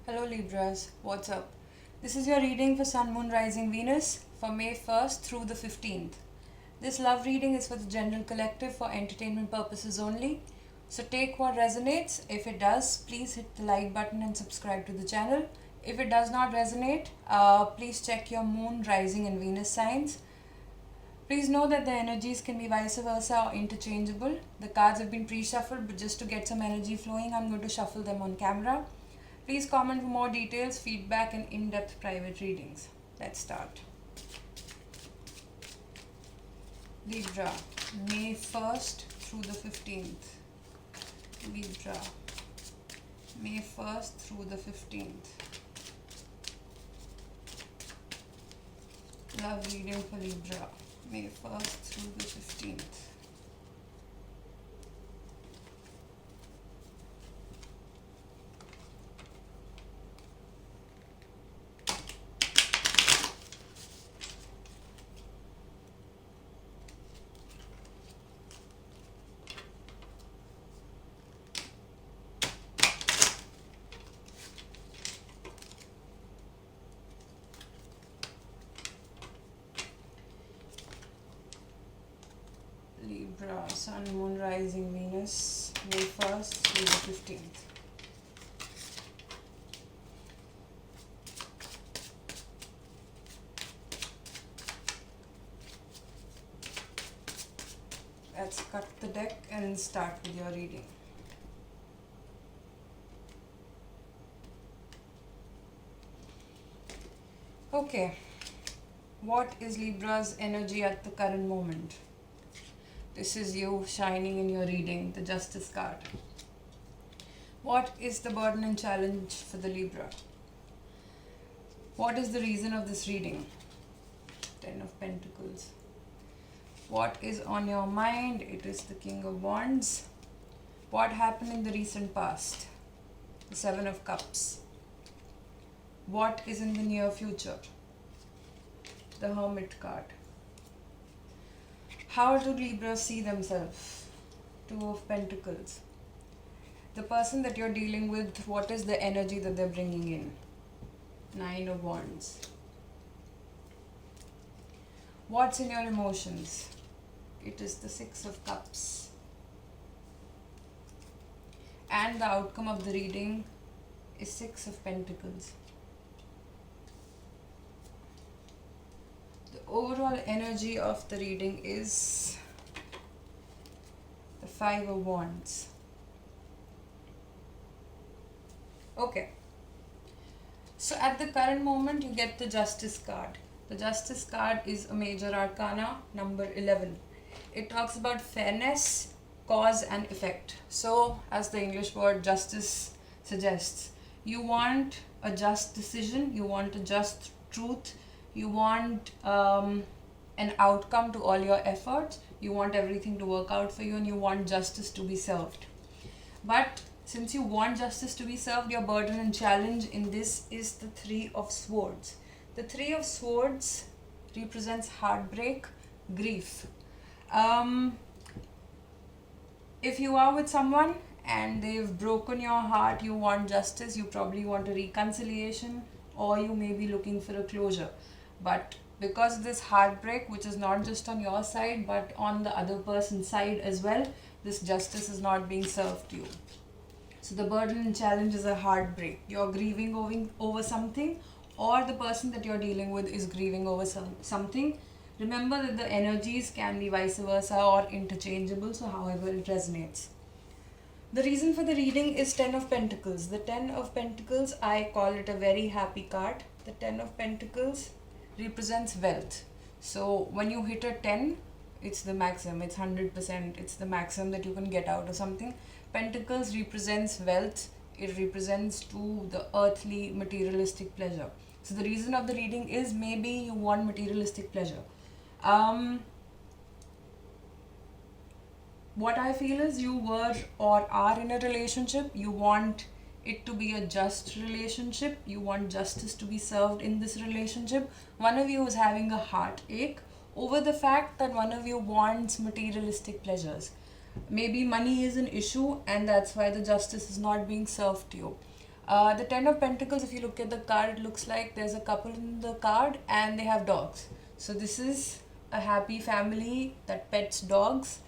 Hello Libras, what's up? This is your reading for Sun, Moon, Rising, Venus for May 1st through the 15th. This love reading is for the general collective for entertainment purposes only. So take what resonates. If it does, please hit the like button and subscribe to the channel. If it does not resonate, please check your Moon, Rising and Venus signs. Please know that the energies can be vice versa or interchangeable. The cards have been pre-shuffled, but just to get some energy flowing, I'm going to shuffle them on camera. Please comment for more details, feedback and in-depth private readings. Let's start. Libra, May 1st through the 15th. Libra, May 1st through the 15th. Love reading for Libra, May 1st through the 15th. Libra, Sun, Moon, Rising, Venus, May 1st through the 15th. Let's cut the deck and start with your reading. Okay, what is Libra's energy at the current moment? This is you shining in your reading, the Justice card. What is the burden and challenge for the Libra? What is the reason of this reading? Ten of Pentacles. What is on your mind? It is the King of Wands. What happened in the recent past? The Seven of Cups. What is in the near future? The Hermit card. How do Libras see themselves? Two of Pentacles. The person that you're dealing with, what is the energy that they're bringing in? Nine of Wands. What's in your emotions? It is the Six of Cups. And the outcome of the reading is Six of Pentacles. The overall energy of the reading is the Five of Wands. Okay. So at the current moment, you get the Justice card. The Justice card is a major arcana, number 11. It talks about fairness, cause and effect. So, as the English word justice suggests, you want a just decision, you want a just truth, you want an outcome to all your efforts, you want everything to work out for you, and you want justice to be served. But since you want justice to be served, your burden and challenge in this is the Three of Swords. The Three of Swords represents heartbreak, grief. If you are with someone and they've broken your heart, you want justice, you probably want a reconciliation, or you may be looking for a closure. But because of this heartbreak, which is not just on your side but on the other person's side as well, this justice is not being served to you. So the burden and challenge is a heartbreak. You're grieving over something, or the person that you're dealing with is grieving over something. Remember that the energies can be vice versa or interchangeable, so however it resonates. The reason for the reading is Ten of Pentacles. The Ten of Pentacles, I call it a very happy card. The Ten of Pentacles represents wealth. So when you hit a 10, it's the maximum, it's 100%, it's the maximum that you can get out of something. Pentacles represents wealth, it represents to the earthly materialistic pleasure. So the reason of the reading is maybe you want materialistic pleasure. What I feel is you were or are in a relationship, you want it to be a just relationship, you want justice to be served in this relationship. One of you is having a heartache over the fact that one of you wants materialistic pleasures. Maybe money is an issue and that's why the justice is not being served to you. The Ten of Pentacles, if you look at the card, it looks like there's a couple in the card and they have dogs. So this is a happy family that pets dogs.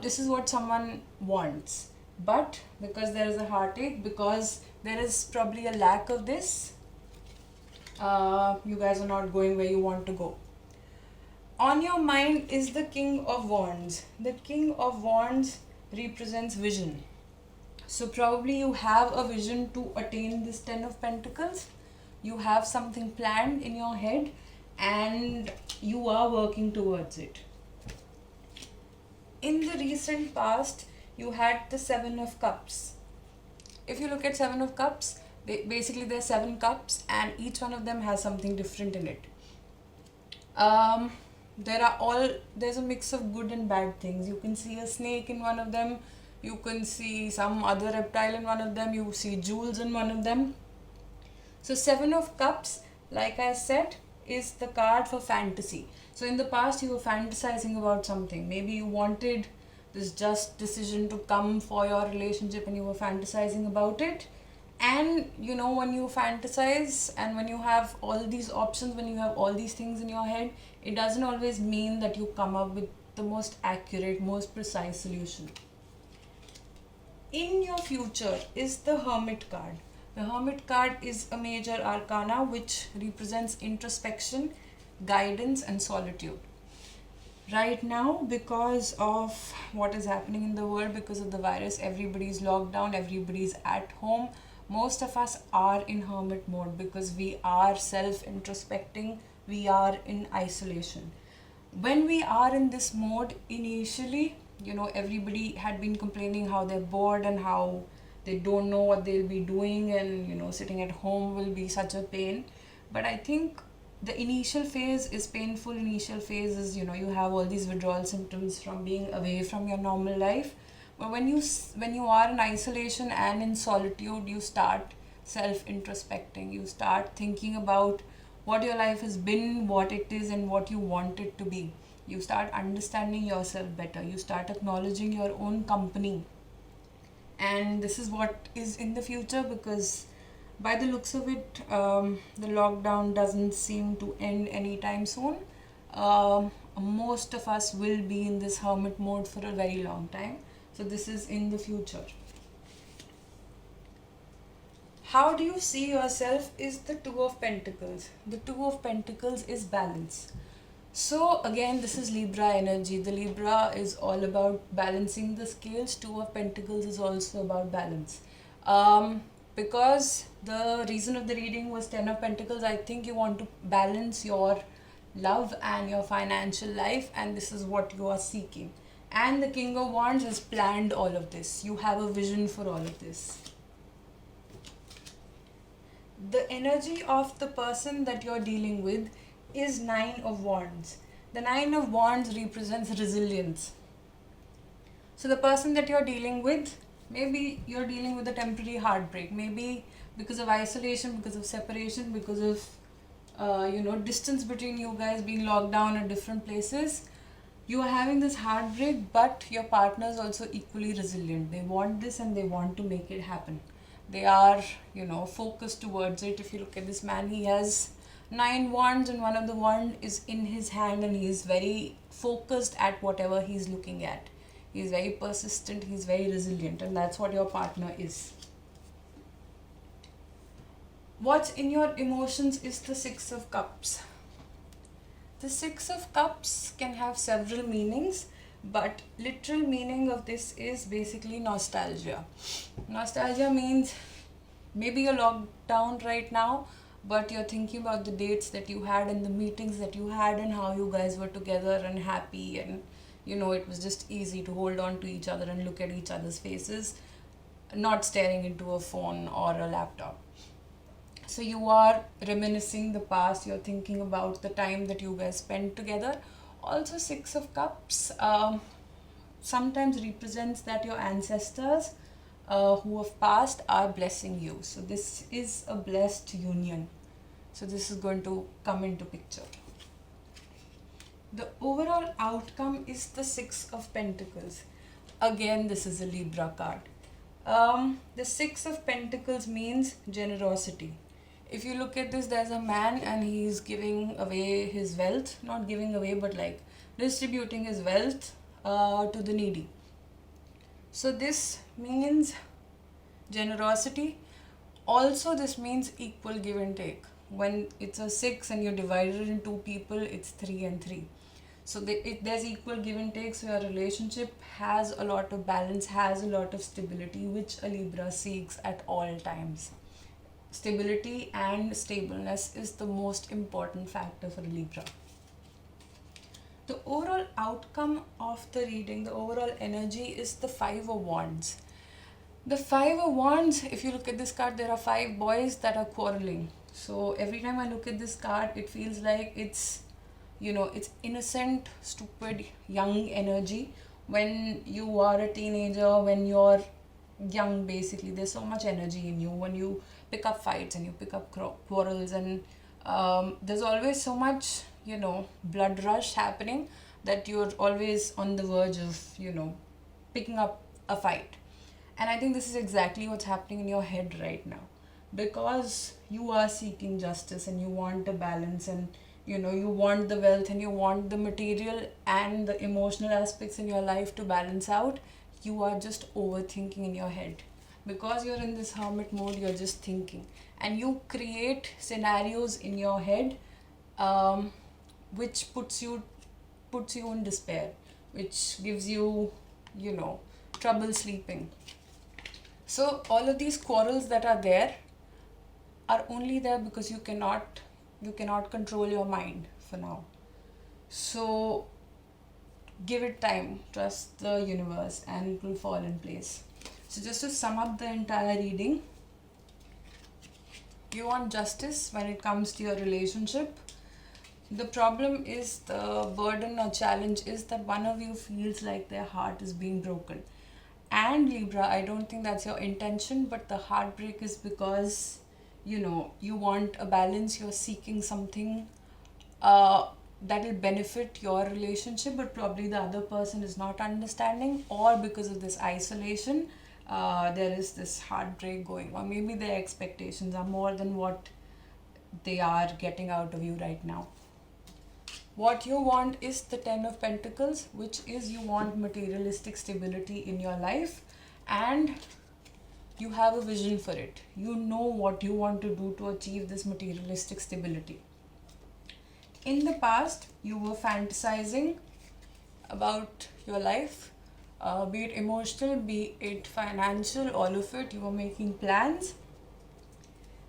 This is what someone wants. But because there is a heartache, because there is probably a lack of this, you guys are not going where you want to go. On your mind is the King of Wands. The King of Wands represents vision. So probably you have a vision to attain this Ten of Pentacles. You have something planned in your head and you are working towards it. In the recent past, you had the Seven of Cups. If you look at Seven of Cups, basically there are 7 cups and each one of them has something different in it. There's a mix of good and bad things. You can see a snake in one of them, you can see some other reptile in one of them, you see jewels in one of them. So Seven of Cups, like I said, is the card for fantasy. So in the past you were fantasizing about something. Maybe you wanted this just decision to come for your relationship and you were fantasizing about it. And you know, when you fantasize and when you have all these options, when you have all these things in your head, it doesn't always mean that you come up with the most accurate, most precise solution. In your future is the Hermit card. The Hermit card is a major arcana which represents introspection, guidance and solitude. Right now, because of what is happening in the world, because of the virus, everybody's locked down, everybody's at home. Most of us are in hermit mode because we are self-introspecting, we are in isolation. When we are in this mode, initially, you know, everybody had been complaining how they're bored and how they don't know what they'll be doing, and you know, sitting at home will be such a pain. But I think the initial phase is painful. Initial phase is, you know, you have all these withdrawal symptoms from being away from your normal life. But when you are in isolation and in solitude, you start self-introspecting. You start thinking about what your life has been, what it is, and what you want it to be. You start understanding yourself better. You start acknowledging your own company. And this is what is in the future, because by the looks of it, the lockdown doesn't seem to end anytime soon. Most of us will be in this hermit mode for a very long time. So this is in the future. How do you see yourself is the Two of Pentacles. The Two of Pentacles is balance. So again, this is Libra energy. The Libra is all about balancing the scales. Two of Pentacles is also about balance. Because the reason of the reading was Ten of Pentacles, I think you want to balance your love and your financial life, and this is what you are seeking. And the King of Wands has planned all of this. You have a vision for all of this. The energy of the person that you're dealing with is Nine of Wands. The Nine of Wands represents resilience. So the person that you're dealing with, maybe you're dealing with a temporary heartbreak, maybe because of isolation, because of separation, because of distance between you guys, being locked down at different places. You are having this heartbreak, but your partner is also equally resilient. They want this and they want to make it happen. They are, focused towards it. If you look at this man, he has 9 wands and one of the wand is in his hand, and he is very focused at whatever he's looking at. He is very persistent, he's very resilient, and that's what your partner is. What's in your emotions is the Six of Cups. The Six of Cups can have several meanings, but literal meaning of this is basically nostalgia. Nostalgia means maybe you're locked down right now, but you're thinking about the dates that you had and the meetings that you had and how you guys were together and happy, and it was just easy to hold on to each other and look at each other's faces, not staring into a phone or a laptop. So you are reminiscing the past, you're thinking about the time that you guys spent together. Also, Six of Cups sometimes represents that your ancestors who have passed are blessing you. So this is a blessed union. So this is going to come into picture. The overall outcome is the Six of Pentacles. Again, this is a Libra card. The Six of Pentacles means generosity. If you look at this, there's a man and he's giving away his wealth, not giving away, but like distributing his wealth to the needy. So this means generosity. Also, this means equal give and take. When it's a six and you divide it in two people, it's 3 and 3. So there's equal give and take. So your relationship has a lot of balance, has a lot of stability, which a Libra seeks at all times. Stability and stableness is the most important factor for a Libra. The overall outcome of the reading, the overall energy is the Five of Wands. The Five of Wands, if you look at this card, there are 5 boys that are quarreling. So every time I look at this card, it feels like it's innocent, stupid, young energy. When you are a teenager, when you're young, basically, there's so much energy in you. When you pick up fights and you pick up quarrels, and there's always so much, blood rush happening, that you're always on the verge of, picking up a fight. And I think this is exactly what's happening in your head right now, because you are seeking justice and you want a balance, and you want the wealth and you want the material and the emotional aspects in your life to balance out. You are just overthinking in your head. Because you're in this hermit mode, you're just thinking, and you create scenarios in your head, which puts you in despair, which gives you trouble sleeping. So all of these quarrels that are there are only there because you cannot control your mind for now. So give it time, trust the universe, and it will fall in place. So just to sum up the entire reading, you want justice when it comes to your relationship. The problem is, the burden or challenge is that one of you feels like their heart is being broken. And Libra, I don't think that's your intention, but the heartbreak is because you want a balance, you're seeking something that will benefit your relationship, but probably the other person is not understanding, or because of this isolation, there is this heartbreak going, or maybe their expectations are more than what they are getting out of you right now. What you want is the Ten of Pentacles, which is you want materialistic stability in your life, and you have a vision for it. You know what you want to do to achieve this materialistic stability. In the past, you were fantasizing about your life, be it emotional, be it financial, all of it. You were making plans.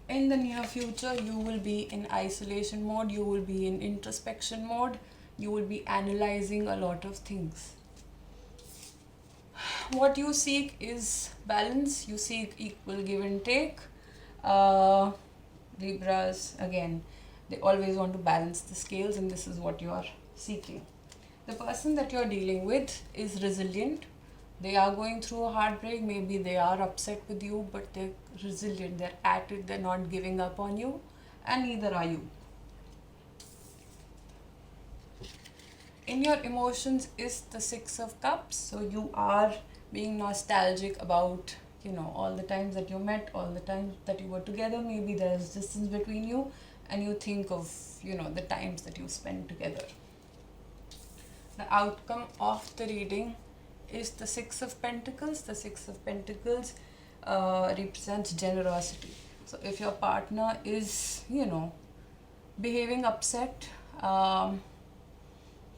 In the near future, you will be in isolation mode, you will be in introspection mode, you will be analyzing a lot of things. What you seek is balance, you seek equal give and take. Libras, again, they always want to balance the scales, and this is what you are seeking. The person that you're dealing with is resilient. They are going through a heartbreak, maybe they are upset with you, but they're resilient, they're at it, they're not giving up on you, and neither are you. In your emotions is the Six of Cups, so you are being nostalgic about all the times that you met, all the times that you were together. Maybe there's distance between you, and you think of the times that you spent together. The outcome of the reading is the Six of Pentacles. The Six of Pentacles represents generosity. So if your partner is behaving upset,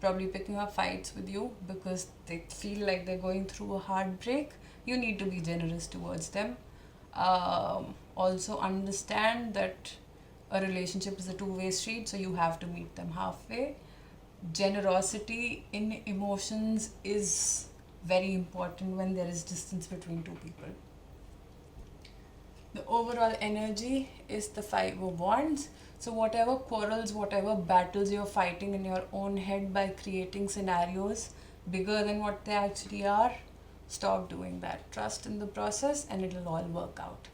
probably picking up fights with you because they feel like they're going through a heartbreak, you need to be generous towards them. Also understand that a relationship is a two-way street, so you have to meet them halfway. Generosity in emotions is very important when there is distance between two people. The overall energy is the Five of Wands. So whatever quarrels, whatever battles you're fighting in your own head by creating scenarios bigger than what they actually are, stop doing that. Trust in the process and it'll all work out.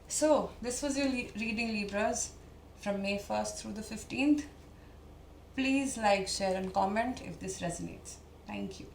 So this was your reading, Libras, from May 1st through the 15th. Please like, share and comment if this resonates. Thank you.